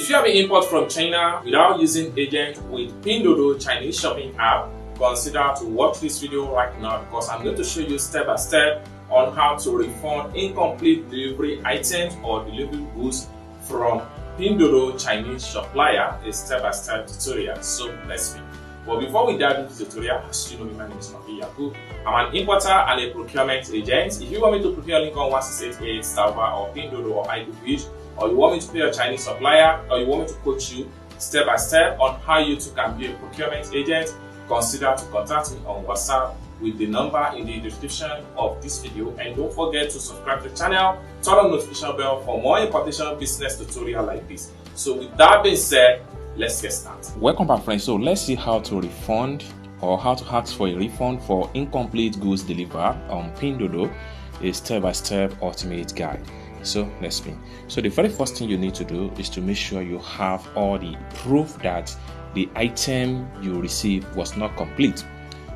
If you have an import from China without using agent with Pinduoduo Chinese shopping app, consider to watch this video right now because I'm going to show you step by step on how to refund incomplete delivery items or delivery goods from Pinduoduo Chinese supplier, a step-by-step tutorial. So let's begin. But before we dive into the tutorial, as you know, my name is Yaku. I'm an importer and a procurement agent. If you want me to procure Lincoln 1688, Salva or Pinduoduo or iDoFish, or you want me to pay a Chinese supplier, or you want me to coach you step by step on how you too can be a procurement agent, consider to contact me on WhatsApp with the number in the description of this video. And don't forget to subscribe to the channel, turn on the notification bell for more importation business tutorial like this. So with that being said, let's get started. Welcome back, friends. So let's see how to refund or how to ask for a refund for incomplete goods delivered on Pinduoduo, a step-by-step ultimate guide. So let's begin. So the very first thing you need to do is to make sure you have all the proof that the item you received was not complete.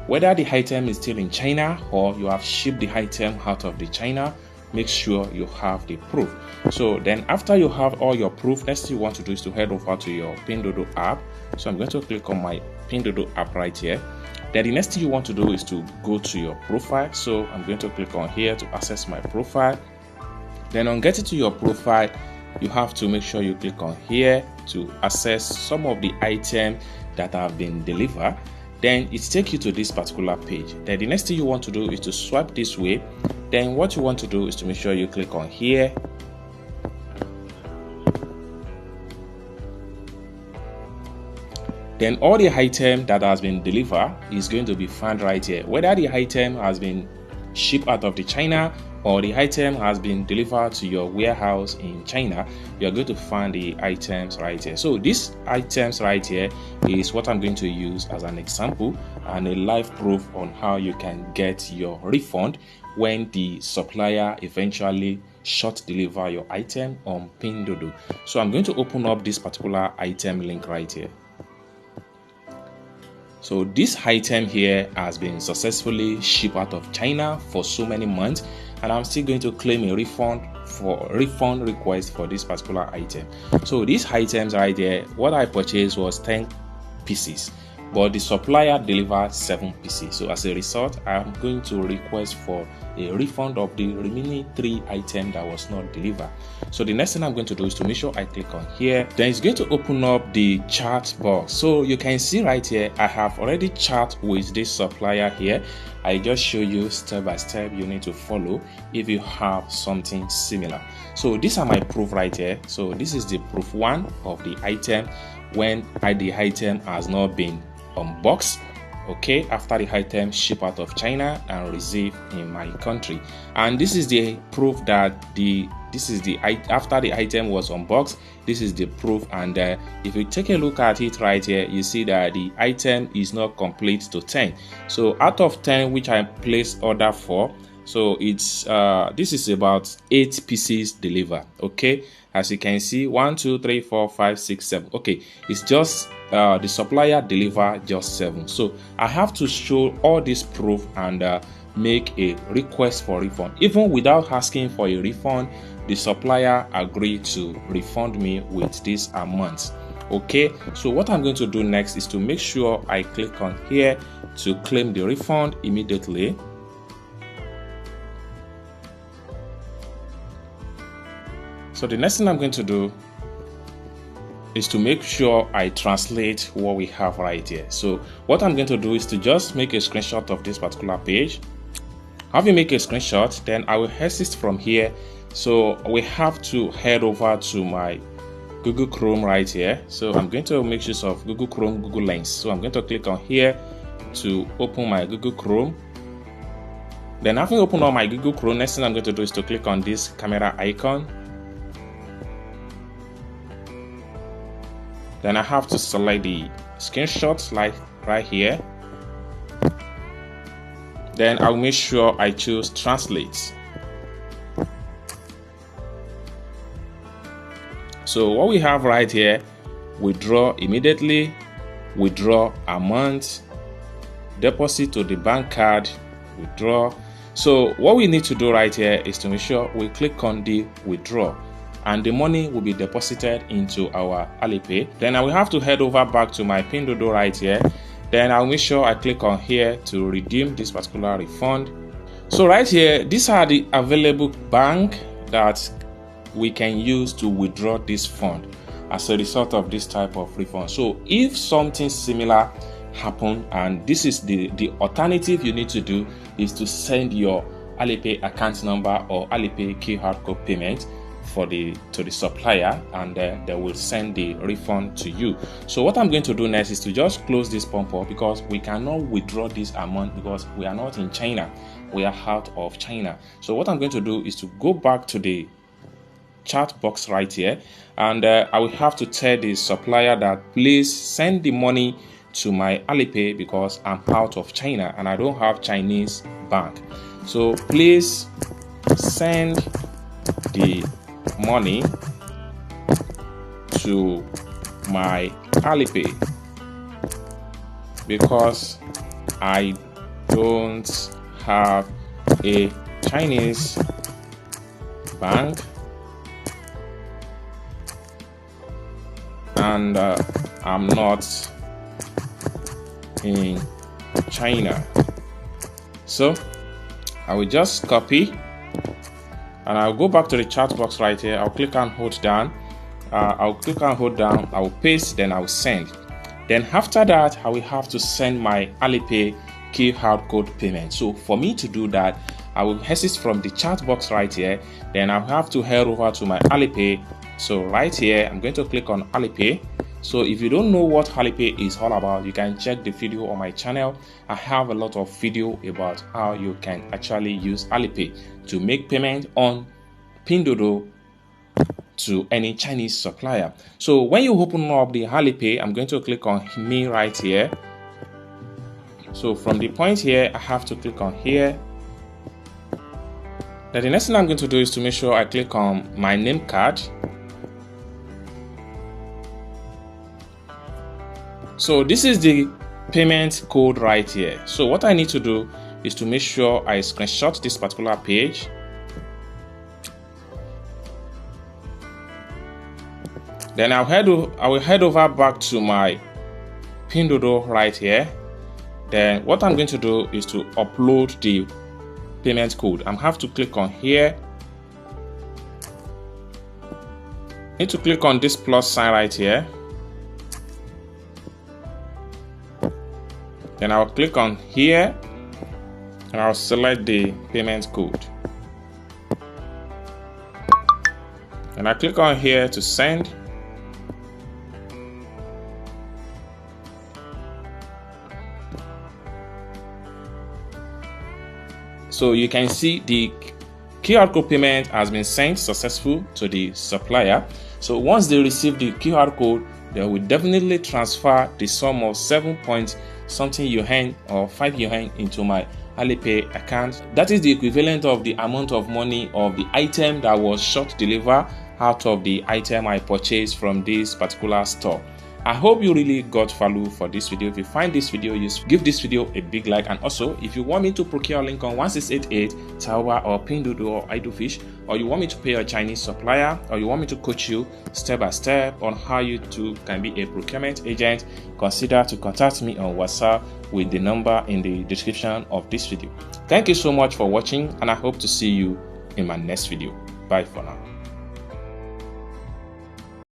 Whether the item is still in China or you have shipped the item out of the China, make sure you have the proof. So then after you have all your proof, next thing you want to do is to head over to your Pinduoduo app. So I'm going to click on my Pinduoduo app right here. Then the next thing you want to do is to go to your profile. So I'm going to click on here to access my profile. Then on getting to your profile, you have to make sure you click on here to access some of the items that have been delivered. Then it takes you to this particular page. Then the next thing you want to do is to swipe this way. Then what you want to do is to make sure you click on here. Then all the item that has been delivered is going to be found right here. Whether the item has been shipped out of the China or the item has been delivered to your warehouse in China, you're going to find the items right here. So these items right here is what I'm going to use as an example and a live proof on how you can get your refund when the supplier eventually short deliver your item on Pinduoduo. So I'm going to open up this particular item link right here. So this item here has been successfully shipped out of China for so many months, and I'm still going to claim a refund request for this particular item. So these items right here, what I purchased was 10 pieces, but the supplier delivered 7 pieces. So as a result, I'm going to request for a refund of the remaining 3 items that was not delivered. So the next thing I'm going to do is to make sure I click on here. Then it's going to open up the chat box. So you can see right here, I have already chat with this supplier here. I just show you step by step you need to follow if you have something similar. So these are my proof right here. So this is the proof 1 of the item when the item has not been unboxed, okay, after the item shipped out of China and received in my country. And this is the proof that after the item was unboxed, this is the proof. And if you take a look at it right here, you see that the item is not complete to 10. So out of 10 which I placed order for, so it's this is about 8 pieces delivered, okay. As you can see, 1 2 3 4 5 6 7, okay, it's just the supplier delivered just 7. So I have to show all this proof and make a request for refund. Even without asking for a refund, the supplier agreed to refund me with this amount, okay. So what I'm going to do next is to make sure I click on here to claim the refund immediately. So the next thing I'm going to do is to make sure I translate what we have right here. So what I'm going to do is to just make a screenshot of this particular page. Have you make a screenshot, then I will exit from here. So we have to head over to my Google Chrome right here. So I'm going to make use of Google Chrome, Google Lens. So I'm going to click on here to open my Google Chrome. Then having opened up my Google Chrome, next thing I'm going to do is to click on this camera icon. Then I have to select the screenshot like right here. Then I'll make sure I choose translate. So what we have right here, withdraw immediately, withdraw amount, deposit to the bank card, withdraw. So what we need to do right here is to make sure we click on the withdraw. and the money will be deposited into our Alipay. Then I will have to head over back to my Pinduoduo right here. Then I'll make sure I click on here to redeem this particular refund. So right here, these are the available bank that we can use to withdraw this fund as a result of this type of refund. So if something similar happen, and this is the alternative you need to do, is to send your Alipay account number or Alipay QR code payment to the supplier, and they will send the refund to you. So what I'm going to do next is to just close this pump up, because we cannot withdraw this amount because we are not in China, we are out of China. So what I'm going to do is to go back to the chat box right here, and I will have to tell the supplier that please send the money to my Alipay because I'm out of China and I don't have Chinese bank. So please send the money to my Alipay because I don't have a Chinese bank and I'm not in China. So I will just copy and I'll go back to the chat box right here. I'll click and hold down. I will paste, then I will send. Then after that, I will have to send my Alipay QR code payment. So for me to do that, I will exit from the chat box right here. Then I'll have to head over to my Alipay. So right here, I'm going to click on Alipay. So if you don't know what Alipay is all about, you can check the video on my channel. I have a lot of video about how you can actually use Alipay to make payment on Pinduoduo to any Chinese supplier. So when you open up the Alipay, I'm going to click on me right here. So from the point here, I have to click on here. Then the next thing I'm going to do is to make sure I click on my name card. So this is the payment code right here. So what I need to do is to make sure I screenshot this particular page. Then I will head over back to my Pinduoduo right here. Then what I'm going to do is to upload the payment code. I have to click on here. Need to click on this plus sign right here. Then I'll click on here and I'll select the payment code. And I click on here to send. So you can see the QR code payment has been sent successful to the supplier. So once they receive the QR code, they will definitely transfer the sum of 7-point-something yuan or 5 yuan into my Alipay account. That is the equivalent of the amount of money of the item that was short delivered out of the item I purchased from this particular store. I hope you really got value for this video. If you find this video useful, give this video a big like, and also if you want me to procure a link on 1688, Taoba or Pinduoduo or Idlefish, or you want me to pay a Chinese supplier, or you want me to coach you step by step on how you too can be a procurement agent, consider to contact me on WhatsApp with the number in the description of this video. Thank you so much for watching, and I hope to see you in my next video. Bye for now.